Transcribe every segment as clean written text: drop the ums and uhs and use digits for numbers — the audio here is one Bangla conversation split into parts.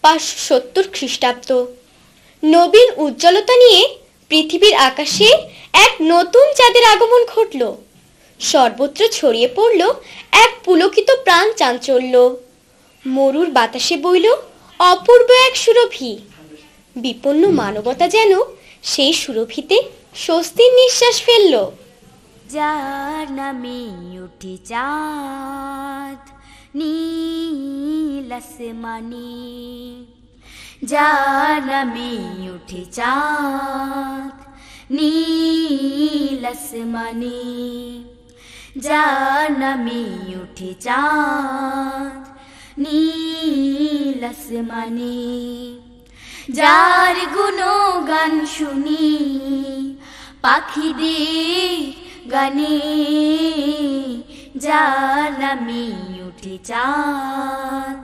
570 খ্রিস্টাব্দ। নবীন উজ্জ্বলতা নিয়ে পৃথিবীর আকাশে এক নতুন চাঁদের আগমন ঘটল। সর্বত্র ছড়িয়ে পড়ল এক পুলকিত প্রাণ চাঞ্চল্য। মরুর বাতাসে বইল অপূর্ব এক সুরভি। বিপন্ন মানবতা যেন সেই সুরভিতে স্বস্তির নিঃশ্বাস ফেলল। যার নামে উঠে চাঁদ নীল আসমানে, যার নামে উঠে চাঁদ নীল আসমানে, যার নামে উঠে চাঁদ নীল আসমানে, যার গুণগান শুনি পাখিদের গানে, যার নামে উঠে চাঁদ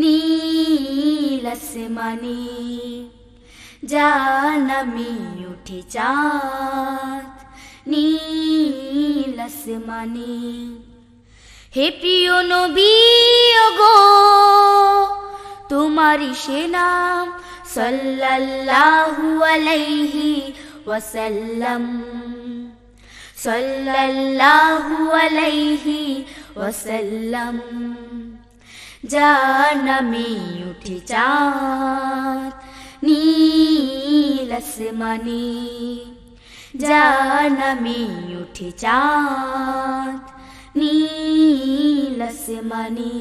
নীল আসমানে, যার নামে উঠে চাঁদ নীল আসমানে। হে প্রিয় নবী ওগো তোমারি সে নাম সাল্লাল্লাহু আলাইহি ওয়াসাল্লাম, সাল্লাল্লাহু আলাইহি ওয়াসাল্লাম, যার নামে উঠে চাঁদ নীল আসমানে, যার নামে উঠে চাঁদ নীল আসমানে।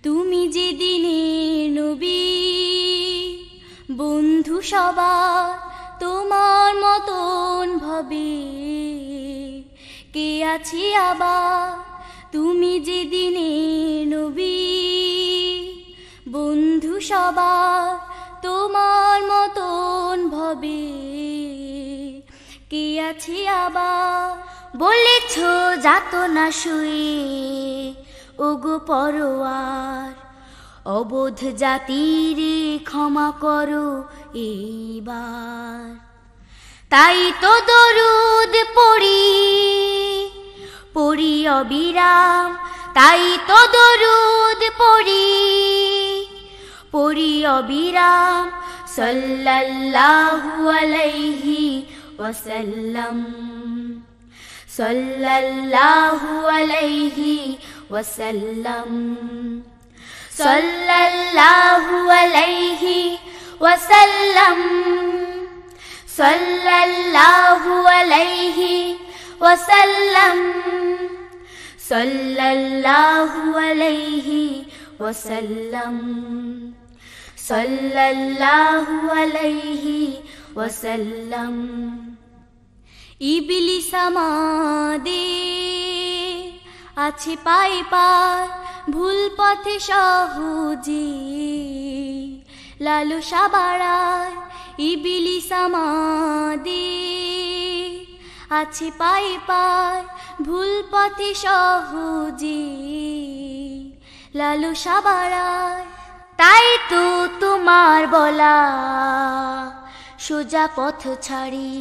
তুমি যে দিনের নবী বন্ধু সবার তোমার মতন ভবে কে আছে আবার। তুমি যে দিনের নবী বন্ধু সবার তোমার মতন ভবে কে আছে আবার। বলেছ যাতনা শুয়ে ওগো পরোয়ার, অবোধ জাতির ক্ষমা করো এইবার। তাই তো দরুদ পড়ি পড়ি অবিরাম, তাই তো দরুদ পড়ি পড়ি অবিরাম, সাল্লাল্লাহু আলাইহি ওয়াসাল্লাম, সাল্লাল্লাহু আলাইহি ওয়াসাল্লাম, সাল্লাল্লাহু আলাইহি ওয়াসাল্লাম, সাল্লাল্লাহু আলাইহি ওয়াসাল্লাম, সাল্লাল্লাহু আলাইহি ওয়াসাল্লাম, সাল্লাল্লাহু আলাইহি ওয়াসাল্লাম। ইবলিস আমাদের আছে পায়ে পায় ভুল পথে সহজে লালসা বাড়ায়। ইবলিস আমাদের আছে পায়ে পায় ভুল পথে সহজে লালসা বাড়ায়। তাই তো তোমার বলা সোজা পথ ছাড়ি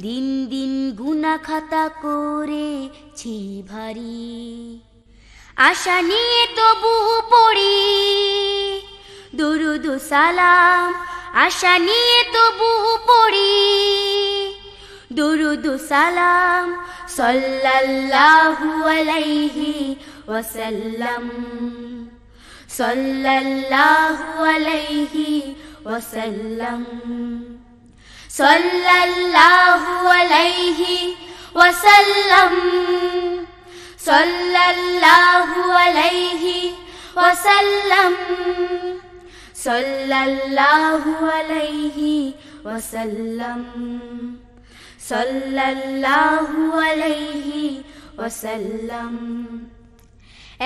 দিন দিন গুনাহ খাতা করেছি ভারী। আশা নিয়ে তবু পড়ি দুরুদ সালাম, আশা নিয়ে তবু পড়ি দুরুদ সালাম, সাল্লাল্লাহু আলাইহি ওয়াসাল্লাম, সাল্লাল্লাহু আলাইহি ওয়াসাল্লাম, সাল্লাল্লাহু আলাইহি ওয়াসাল্লাম, সাল্লাল্লাহু আলাইহি ওয়াসাল্লাম, সাল্লাল্লাহু আলাইহি ওয়াসাল্লাম, সাল্লাল্লাহু আলাইহি ওয়াসাল্লাম।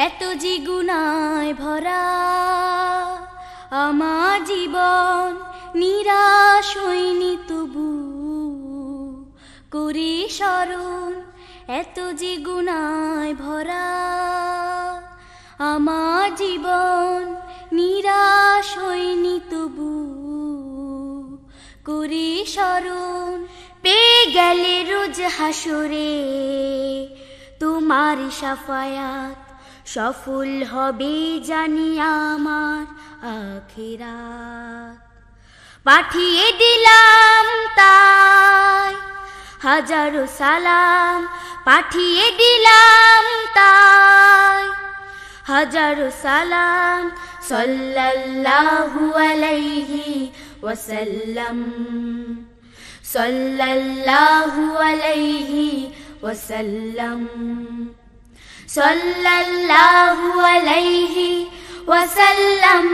এত যে গুনায় ভরা আমার জীবন, নিরাশ হইনি তবু করি স্মরণ। এত যে গুনায় ভরা আমার জীবন, নিরাশ হইনি তবু করি স্মরণ। পেয়ে গেলে রোজ হাসরে তোমার শাফায়াত, সফল হবে জানি আমার আখিরাত পাঠিয়ে দিলাম তাই হাজারো সালাম পাঠিয়ে দিলাম তাই হাজারো সালাম সাল্লাল্লাহু আলাইহি ওয়াসাল্লাম সাল্লাল্লাহু আলাইহি ওয়াসাল্লাম সাল্লাল্লাহু আলাইহি ওয়াসাল্লাম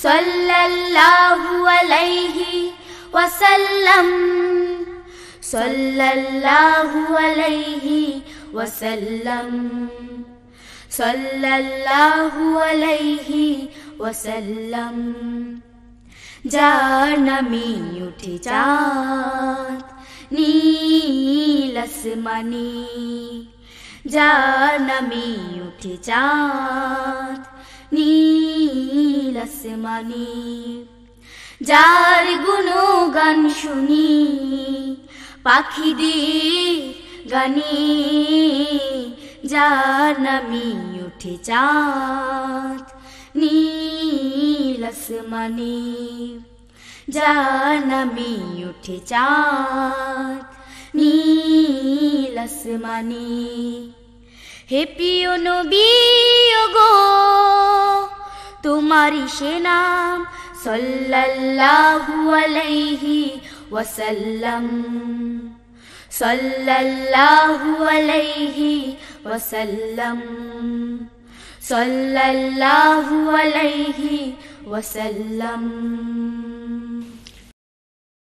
সাল্লাল্লাহু আলাইহি ওয়াসাল্লাম সাল্লাল্লাহু আলাইহি ওয়াসাল্লাম সাল্লাল্লাহু আলাইহি ওয়াসাল্লাম যার নামে উঠে চাঁদ নীল আসমানি যার নামে উঠে চাঁদ নীল আসমানি যার গুণগান শুনি পাখিদের গানে যার নামে উঠে চাঁদ নীল আসমানি যার নামে উঠে চাঁদ নীল আসমানি হে প্রিয় নবী ওগো তোমারি সে নাম সাল্লাল্লাহু আলাইহি ওয়াসাল্লাম সাল্লাল্লাহু আলাইহি ওয়াসাল্লাম সাল্লাল্লাহু আলাইহি ওয়াসাল্লাম